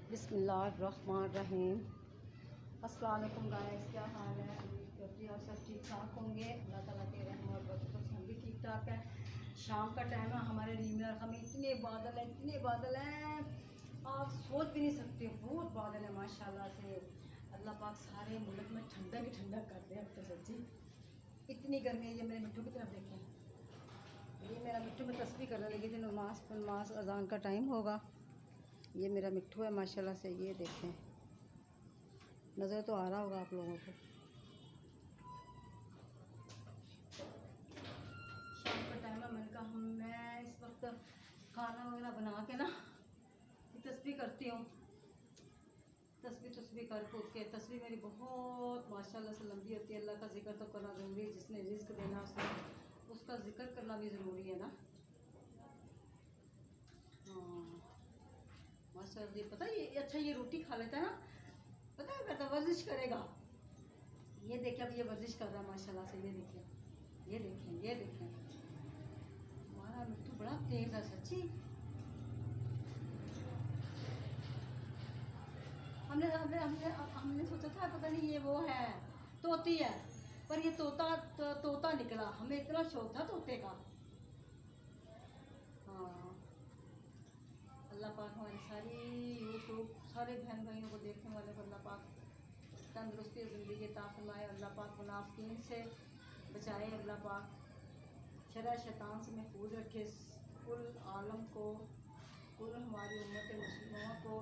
बिस्मिल्लाहिर्रहमानिर्रहीम। अस्सलाम वालेकुम गाइस, क्या हाल है? उम्मीद करती हूँ आप सब ठीक ठाक होंगे। अल्लाह ताला के रहम और बरकतों से हम भी ठीक ठाक है। शाम का टाइम है, हमारे रीमियर हमें इतने बादल हैं आप सोच भी नहीं सकते। बहुत बादल है माशाल्लाह से। अल्लाह पाक सारे मुल्क में ठंडक ही ठंडक कर दे। अब तो सच्ची इतनी गर्मी है। ये मेरे मिट्टू की तरफ देखें, ये मेरा मिट्टू में तस्बीह करने लगी थी। नमाज अजान का टाइम होगा। ये मेरा मिट्टू है माशाल्लाह से। ये देखें, नज़र तो आ रहा होगा आप लोगों को। शाम का टाइम है, मैंने कहा मैं इस वक्त खाना वगैरह बना के ना तस्बीह करती हूँ। तस्बीह कर कूद के तस्बीह मेरी बहुत माशाल्लाह से लंबी होती है। अल्लाह का जिक्र तो करना ज़रूरी है। जिसने रिज़्क देना उसका जिक्र करना भी ज़रूरी है ना। हाँ माशाल्लाह। ये पता है, ये अच्छा ये रोटी खा लेता है ना, पता है कहता वर्जिश करेगा। ये देखिए, अब ये वर्जिश कर रहा है माशाल्लाह से। ये देखें हमारा मिट्टू बड़ा तेज है सच्ची। हमने हमने हमने हमने सोचा था पता नहीं ये वो है तोती है, पर ये तोता निकला। हमें इतना शौक था तोते का। हाँ अल्लाह पाक हमारी सारी यूट्यूब सारे बहन भाइयों को देखने वाले को अल्लाह पाक तंदुरुस्ती ज़िंदगी अता फरमाए। अल्लाह पाक मुनाफिकीन से बचाए। अल्लाह पाक शर शैतान से महफूज रखे कुल आलम को, कुल हमारी उम्मत मुस्लिमों को।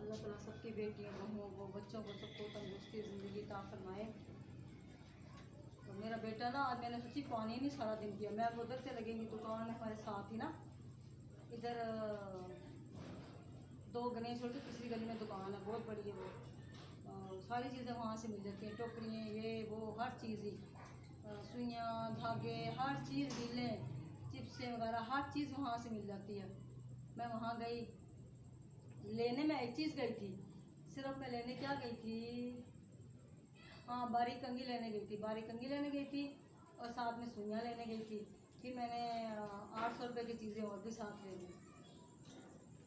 अल्लाह ताला सबकी बेटियों बहुओं को बच्चों को सबको तंदुरुस्ती ज़िंदगी अता फरमाए। तो मेरा बेटा ना, आज मैंने सोची पानी नहीं सारा दिन किया। मैं अब उधर से लगेंगी दुकान हमारे साथ ही ना, इधर 2 गलियाँ छोड़ के तीसरी गली में दुकान है, बहुत बड़ी है वो। सारी चीज़ें वहाँ से मिल जाती हैं, टोकरियाँ ये वो हर चीज़ ही, सुइयाँ धागे हर चीज़, ढीलें चिप्सें वगैरह हर चीज़ वहाँ से मिल जाती है। मैं वहाँ गई लेने, में एक चीज़ गई थी सिर्फ। मैं लेने क्या गई थी? हाँ बारीक कंघी लेने गई थी और साथ में सुइयाँ लेने गई थी। फिर मैंने 800 रुपये की चीज़ें और भी साथ ले ली।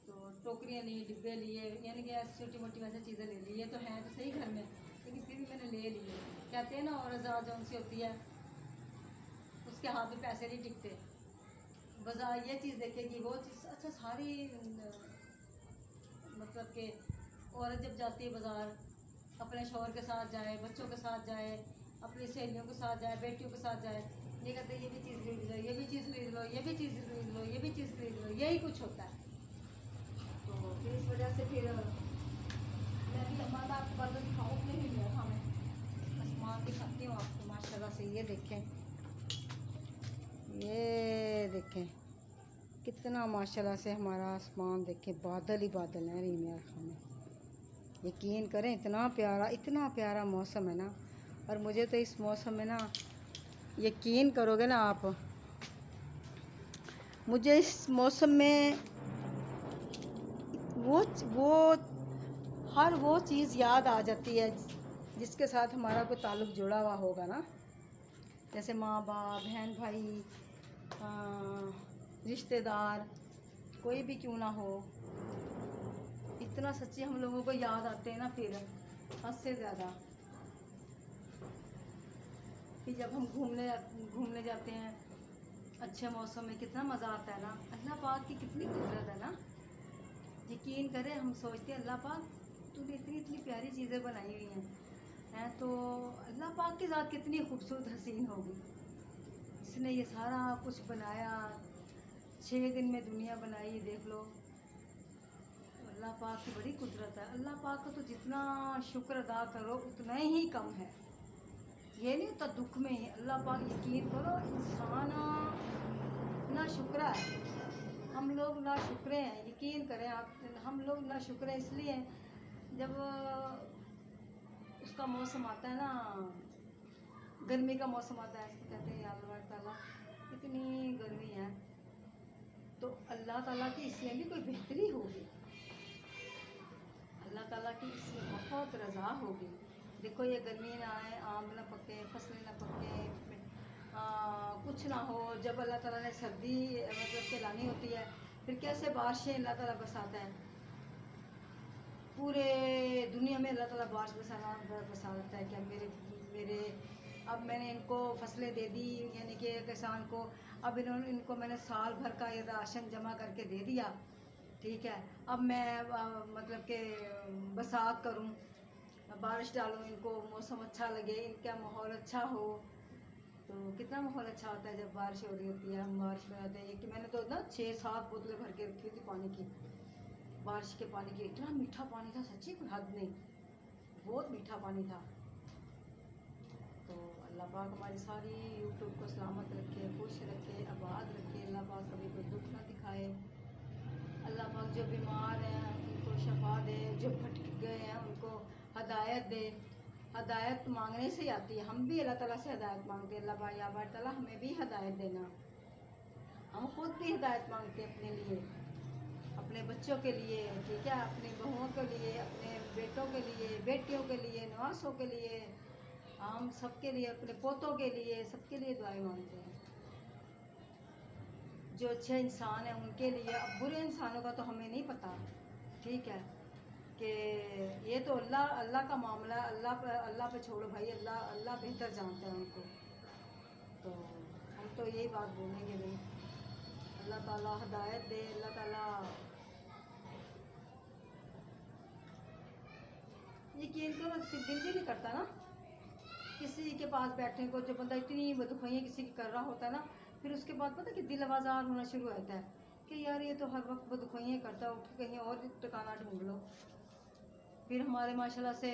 तो टोकरियाँ ली, डिब्बे लिए, यानी कि ऐसी छोटी मोटी वैसे चीज़ें ले ली। ये तो हैं तो सही घर में, लेकिन फिर भी मैंने ले लिए। कहते हैं ना औरत जौन सी होती है उसके हाथ में पैसे नहीं टिकते। बाजार ये चीज़ देखेगी वो चीज़। अच्छा सारी मतलब कि औरत जब जाती है बाज़ार, अपने शौहर के साथ जाए, बच्चों के साथ जाए, अपनी सहेलियों के साथ जाए, बेटियों के साथ जाए, ये कहते हैं ये भी चीज़ खरीद लो, ये भी चीज़ खरीद लो, ये भी चीज़ खरीद लो, ये भी चीज़ खरीद लो, यही कुछ होता है। तो फिर इस वजह से फिर मैं भी हमारा आपको बादल दिखाऊँ नहीं मिल रहा था। मैं आसमान दिखाती हूँ आपको माशाल्लाह से। ये देखें कितना माशाल्लाह से हमारा आसमान देखें, बादल ही बादल हैं रीमिया में। यकीन करें इतना प्यारा मौसम है ना। और मुझे तो इस मौसम में ना, यकीन करोगे ना आप, मुझे इस मौसम में वो हर वो चीज़ याद आ जाती है जिसके साथ हमारा कोई ताल्लुक़ जुड़ा हुआ होगा ना। जैसे माँ बाप, बहन भाई, रिश्तेदार, कोई भी क्यों ना हो, इतना सच्ची हम लोगों को याद आते हैं ना फिर हद से ज़्यादा। फिर जब हम घूमने जाते हैं अच्छे मौसम में, कितना मज़ा आता है ना। अल्लाह पाक की कितनी कुदरत है ना। यकीन करें हम सोचते हैं अल्लाह पाक तूने इतनी प्यारी चीज़ें बनाई हुई हैं तो अल्लाह पाक की ज़ात कितनी खूबसूरत हसीन होगी। इसने ये सारा कुछ बनाया, 6 दिन में दुनिया बनाई, देख लो। अल्लाह पाक की बड़ी कुदरत है। अल्लाह पाक का तो जितना शुक्र अदा करो उतना ही कम है। ये नहीं होता दुख में ही अल्लाह पाक, यकीन करो इंसान ना शुक्र है। हम लोग ना शुक्र हैं, यकीन करें आप। हम लोग ना शुक्र हैं इसलिए जब उसका मौसम आता है ना, गर्मी का मौसम आता है, इसको कहते हैं अल्लाह ताला इतनी गर्मी है तो अल्लाह ताला की इसमें भी कोई बेहतरी होगी। अल्लाह ताला की इसमें बहुत रज़ा होगी। देखो ये गर्मी ना आए, आम ना पके, फसलें ना पके, कुछ कुछ ना हो, जब अल्लाह ताला ने सर्दी मतलब के लानी होती है, फिर कैसे बारिशें अल्लाह ताला बरसाता है। पूरे दुनिया में अल्लाह ताला बारिश बरसाता है। क्या मेरे मेरे अब मैंने इनको फसलें दे दी, यानी कि किसान को अब इनको मैंने साल भर का ये राशन जमा करके दे दिया, ठीक है। अब मैं मतलब कि बरसात करूं, बारिश डालूं, इनको मौसम अच्छा लगे, इनका माहौल अच्छा हो। तो कितना माहौल अच्छा होता है जब बारिश हो रही होती है, हम बारिश में आते हैं। कि मैंने तो ना 6-7 बोतलें भर के रखी थी पानी की, बारिश के पानी की। इतना मीठा पानी था, सच्ची कोई हद नहीं, बहुत मीठा पानी था। तो अल्लाह पाक हमारी सारी यूट्यूब को सलामत रखे, खुश रखे, आबाद रखे। अल्लाह पाक कभी कोई दुख ना दिखाए। अल्लाह पाक जो बीमार हैं उनको शफा दे, जो भटक गए हैं उनको हदायत दे। हदायत मांगने से ही आती है, हम भी अल्लाह ताला से हदायत मांगते हैं। अल्लाह भाई आबाद ताला हमें भी हदायत देना। हम खुद भी हदायत मांगते हैं अपने लिए, अपने बच्चों के लिए, ठीक है, अपनी बहुओं के लिए, अपने बेटों के लिए, बेटियों के लिए, नवासों के लिए, हम सबके लिए, अपने पोतों के लिए, सबके लिए दुआएं मांगते हैं। जो अच्छे इंसान हैं उनके लिए। अब बुरे इंसानों का तो हमें नहीं पता, ठीक है, कि ये तो अल्लाह का मामला है। अल्लाह पे छोड़ो भाई, अल्लाह बेहतर जानता है उनको। तो हम तो यही बात बोलेंगे भाई, अल्लाह ताला हदायत दे। अल्लाह ताला यकीन करो, फिर दिल भी नहीं करता ना किसी के पास बैठने को। जो बंदा इतनी बदखुइयाँ किसी की कर रहा होता है ना, फिर उसके बाद पता कि दिल आवाज़ार होना शुरू होता है कि यार ये तो हर वक्त बदखुइयाँ करता है, उठ के कहीं और ठिकाना ढूंढ लो। फिर हमारे माशाल्लाह से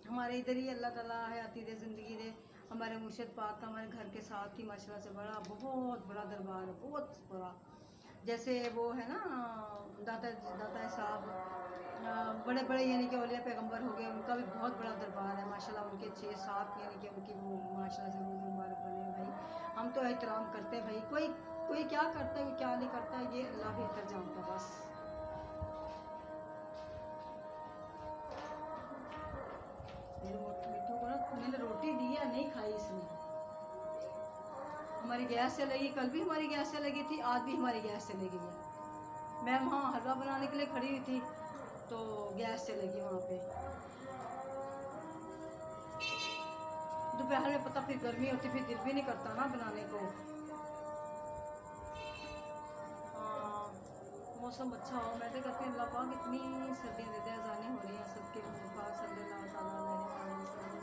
हमारे इधर ही अल्लाह ताला हयाती दे, ज़िंदगी दे। हमारे मुर्शिद पाक का हमारे घर के साथ ही माशाल्लाह से बहुत बड़ा दरबार है, बहुत बड़ा। जैसे वो है ना दाता साहब, बड़े बड़े यानी कि औलिया पैगंबर हो गए, उनका भी बहुत बड़ा दरबार है माशाल्लाह। उनके 6-7 यानी कि उनकी वो माशाल्लाह से रोज़ मुबारक बने हैं भाई। हम तो एहतराम करते हैं भाई, कोई क्या करता है, क्या नहीं करता, ये अल्लाह बेहतर जानता है बस। मिट्टू को ना मैंने रोटी दी है, नहीं खाई इसने। हमारी गैस चले गई, कल भी हमारी गैस चले गई थी, आज भी हमारी गैस चले गई है। मैं वहाँ हलवा बनाने के लिए खड़ी हुई थी तो गैस चले गई वहाँ पे। दोपहर में पता फिर गर्मी होती, फिर दिल भी नहीं करता ना बनाने को। हाँ, मौसम अच्छा हो। मैं तो कहती हूँ अल्लाह पाक इतनी सर्दियाँ देते हैं, अजानें हो रही हैं सबके मुबारक सल्लल्लाहु अलैहि वसल्लम,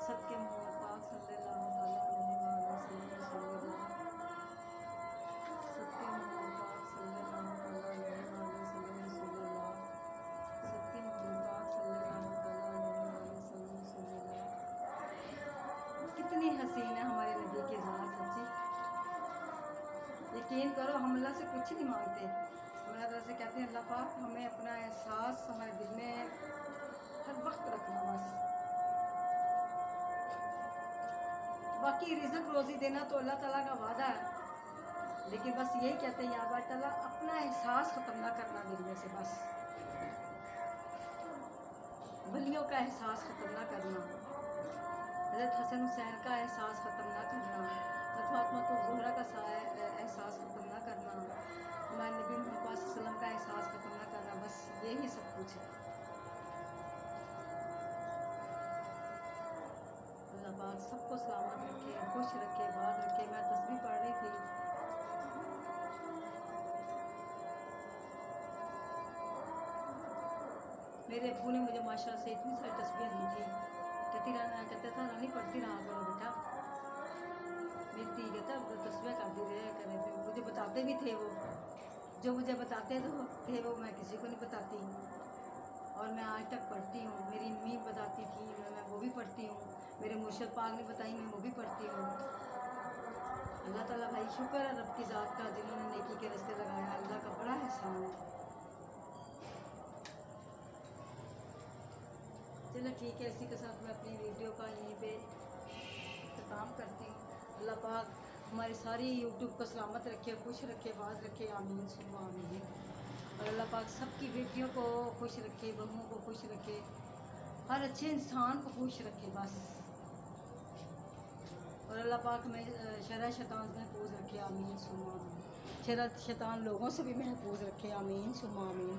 सबके मुबारक सल्लल्लाहु अलैहि वसल्लम, सबके मुबारक सल्लल्लाहु अलैहि वसल्लम, सबके मुबारक सल्लल्लाहु अलैहि वसल्लम। कितनी हसीन है हमारे नबी की ज़ात, सच्ची। यकीन करो, हम अल्लाह से कुछ नहीं मांगते, हम अल्लाह से कहते हैं अल्लाह पाक हमें अपना एहसास हमारे दिल में हर वक्त रखना बस। बाकी रिज़्क रोज़ी देना तो अल्लाह ताला का वादा है, लेकिन बस यही कहते हैं या अल्लाह ताला अपना एहसास ख़त्म ना करना दिल में से, बस वलियों का एहसास ख़त्म ना करना, हज़रत हसन हुसैन का एहसास ख़त्म ना करना, हज़रत फातिमा ज़हरा का एहसास ख़त्म ना करना, हमारे नबी मोहम्मद सल्लल्लाहु अलैहि वसल्लम का एहसास ख़त्म ना करना, बस यही सब कुछ है। अल्लाह पाक सबको सलामत रखे, खुश रखे, बात रखे। मैं तस्बीह पढ़ रही थी, मेरे अब्बू ने मुझे माशाल्लाह से इतनी सारी तस्बीह दी थी। कहता था रानी पढ़ती रहा करो बेटा, मिलती कहता तस्बीह करती रहे करे थे। मुझे बताते भी थे वो, जो मुझे बताते थे वो मैं किसी को नहीं बताती, और मैं आज तक पढ़ती हूँ। मेरी अम्मी बताती थी, मैं वो भी पढ़ती हूँ। मेरे मुर्शिद पाक ने बताई, मैं वो भी पढ़ती हूँ। अल्लाह ताला भाई शुक्र है रब की ज़ात का, जिन्होंने नेकी के रास्ते लगाया, अल्लाह का बड़ा एहसान है। चलो ठीक है, इसी के साथ मैं अपनी वीडियो का यहीं पे ख़त्म करती हूँ। अल्लाह पाक हमारी सारी यूट्यूब को सलामत रखे, खुश रखे, बात रखे, आमीन सुम्मा आमीन। और अल्लाह पाक सबकी बेटियों को खुश रखे, बहुओं को खुश रखे, हर अच्छे इंसान को खुश रखे बस। और अल्लाह पाक में शर शैतान से महफूज रखे, आमीन सुम्मा आमीन। शर शैतान लोगों से भी महफूज रखे, आमीन सुम्मा आमीन।